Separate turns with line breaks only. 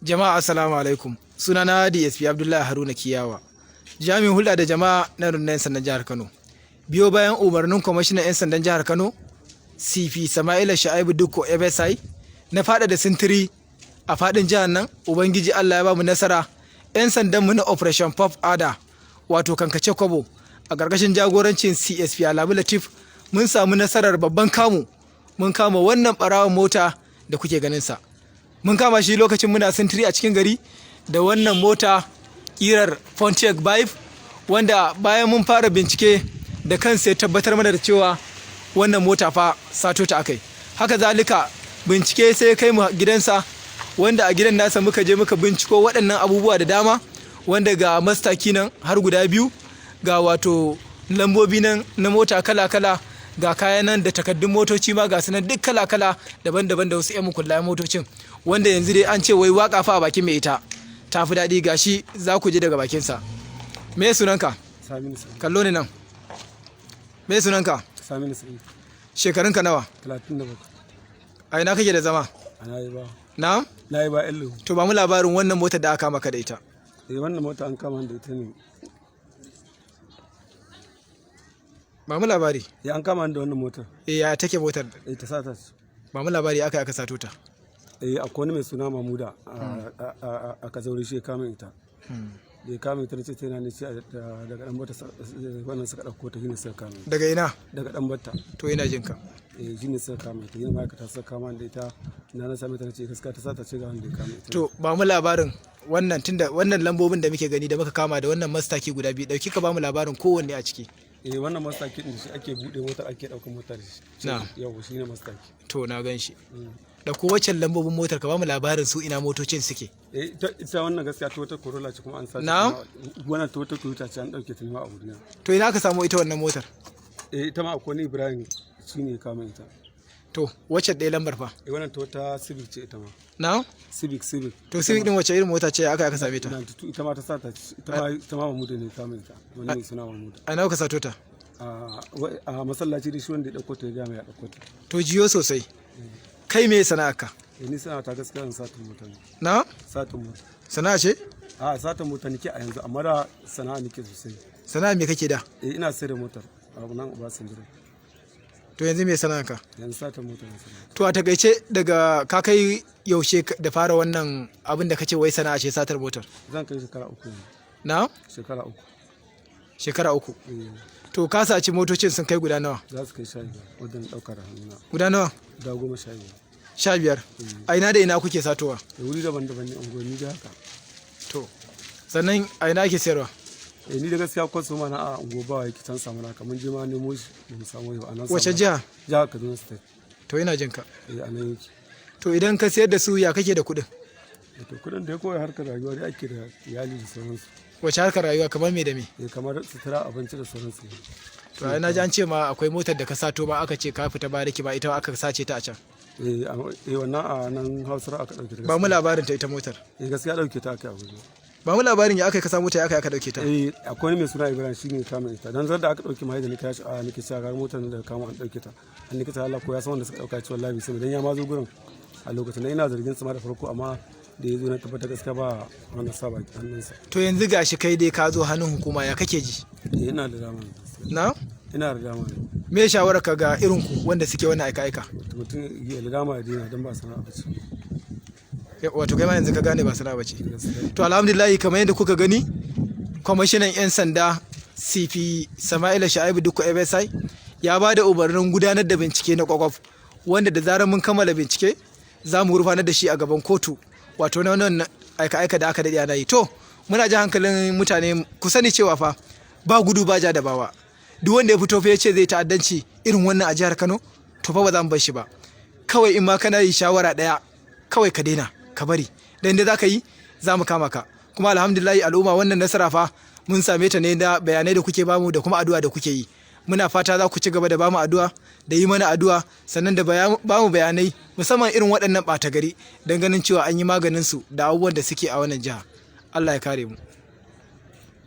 Jama'a assalamu alaikum. Sunana DSP Abdullahi Haruna Kiyawa. Jami'in hulɗa da jama'a na rundunar 'yan sandan jihar Kano. Biyo bayan umarnin kwamishinan 'yan sandan jihar Kano, CP Sama'ila Sha'ibu Dukko FSI, na faɗa da sintiri a faɗin jihar nan, Ubangiji Allah ya ba mu nasara. 'Yan sandan mu na Operation Pop Ada, wato kankace kwabo, a ƙarƙashin jagorancin CSP Alamu Latif, mun samu nasarar babban kamu. Mun kama wannan ɓarawon mota da kuke ganin sa. Mun kama shi lokacin muna sintiri a cikin gari da wannan mota kirar Pontiac Vibe, wanda bayan mun fara bincike da kansa ya tabbatar mana da cewa wannan mota fa sato ta akai. Haka zalika bincike sai ya kai mu gidansa, wanda a gidan nasa muka je muka binciko waɗannan abubuwa da dama, wanda ga mastaki nan har guda biyu, ga wato lambobi nan na mota kala-kala, ga kayan nan da takaddun motoci ma ga su nan duk kala-kala daban-daban da wasu 'yan mukullayen motocin, wanda yanzu dai an ce wai waka fa a bakin mai ita ta fi daɗi. Gashi za ku ji daga bakinsa. Me sunanka?
Saminu Sa'id.
Kallo ne nan. Me sunanka?
Saminu Sa'id.
Shekarunka nawa?
37.
A ina kake da zama?
A Nayiba.
Na?
Nayiba Ello.
To ba mu labarin wannan motar da aka kama ka da ita.
Wannan mota an kama da ita ne.
Ba mu labari.
An kama da wannan motar.
Ya take motar?
Ta sata ce.
Ba mu labari aka sato ta.
Akwai wani mai suna Mamuda a Kazauri shi ya kama ita. Da ya kama ita ce tana ne daga dan bata wannan suka dauko ta shine suka kama.
Daga ina?
Daga dan bata.
To ina jin ka.
Shine suka kama ita. Yin ma'aikata suka kama da ita. Na same ta ce gaskiya ta sata ce ga wanda ya kama ita.
To ba mu labarin wannan tunda wannan lambobin da muke gani da muka kama da wannan mastaki guda biyu, dauki ka ba mu labarin kowanne a ciki.
Wannan mastaki din shi ake bude motar, ake daukar motar shi.
Na.
Yau shine mastaki.
To na gan shi. Da ko waccan lambobin motar ka ba mu labarin su ina motocin suke.
Ita wannan gaskiya Toyota Corolla ce kuma an sace.
Na?
Wannan Toyota ce an dauke ta ne ma a Abuja.
To ina ka samu ita wannan motar?
Ita ma akwai Ibrahim shine kama ita.
To wacce ɗaya lambar fa?
Wannan Toyota Civic ce ita ma.
Na?
Civic.
To Civic din wacce irin mota ce aka same ta?
Ita ma ta sata ita ma Mamuda ne kama ita. Wani mai suna Mamuda.
A nawa ka sato ta?
A masallaci da shi wanda ya dauko ta ya ga mai ya dauko ta.
To jiyo sosai. Kai me sana'arka?
Ni sana'a ta gaskiya in satin mota ne.
Na?
Satin mota.
Sana'a ce?
Satin mota nake a yanzu, amma da sana'a nake sosai.
Sana'a me kake da?
Ina sayar da motar a nan Obasanjo.
To yanzu me sana'arka?
Yanzu satin mota ne sana'a.
To a takaice daga ka kai yaushe da fara wannan abin da kace wai sana'a ce satar motar?
Zan kai shekara 3 ne.
Na?
Shekara 3.
Shekara 3. To ka saci motocin sun kai guda nawa?
Za su kai 15 wajen daukar hannuna.
Guda nawa?
Da 15.
15. A ina da ina kuke satowa?
Wuri daban-daban ne, unguwanni da haka.
To sannan a ina ake sayarwa?
Ni da gaskiya kwaso mana a unguwa ba yake can samu naka, mun je ma nemo shi mun samu yau anan.
Wace jiha?
Jihar Kaduna State.
To ina jin ka.
Anan yake.
To idan ka sayar da su ya kake da kuɗin?
To kuɗin da ya koya harkar rayuwa da ake da iyali da sauransu.
Wace harkar rayuwa kamar me da me?
Kamar sutura, abinci da sauransu.
To ai na ji an ce ma akwai motar da ka sato ba aka ce ka fita bariki ba, ita aka sace ta a can.
Wannan a nan Hausar aka dauke ta.
Ba mu labarin ta ita motar.
Gaskiya dauke ta aka yi Abuja.
Ba mu labarin ya aka ka samu ta ya aka dauke ta.
Akwai mai suna Ibrahim shine kama ita. Dan zar da aka dauke mai da nika shi a nake cewa gar motar da kama an dauke ta. An nake ta Allah ko ya san wanda suka dauka ci wallahi sai dan ya ma zo gurin a lokacin ina zargin su ma da farko, amma da ya zo na tabbata gaskiya ba wannan saba hannunsa.
To yanzu gashi kai dai ka zo hannun hukuma, ya kake ji?
Ina da dama.
Na?
Ina da dama.
Me shawarar ka ga irin ku wanda suke wannan aika-aika?
Mutum ya da dama ya dina don ba sana'a ba ce.
Wato kai ma yanzu ka gane ba sana'a ba ce. To alhamdulillah kamar yadda kuka gani, kwamishinan 'yan sanda CP Sama'ila Sha'ibu Dukko FSI ya ba da umarnin gudanar da bincike na kwakwaf, wanda da zarar mun kammala bincike za mu gurfanar da shi a gaban kotu, wato na wannan aika-aika da aka daɗe ana yi. To muna ji hankalin mutane ku sani cewa fa ba gudu ba ja da bawa. Duk wanda ya fito fa ya ce zai ta'addanci irin wannan a jihar Kano, to fa ba za mu bar shi ba. Kawai in ma kana yi shawara ɗaya, kawai ka daina, ka bari. Dan da za ka yi za mu kama ka. Kuma alhamdulillah al'umma wannan nasara fa mun same ta ne da bayanai da kuke bamu da kuma addu'a da kuke yi. Muna fata za ku ci gaba da bamu addu'a, da yi mana addu'a, sannan da bamu bayanai musamman irin waɗannan ɓata gari don ganin cewa an yi maganin su da abubuwan da suke a wannan jiha. Allah ya kare mu.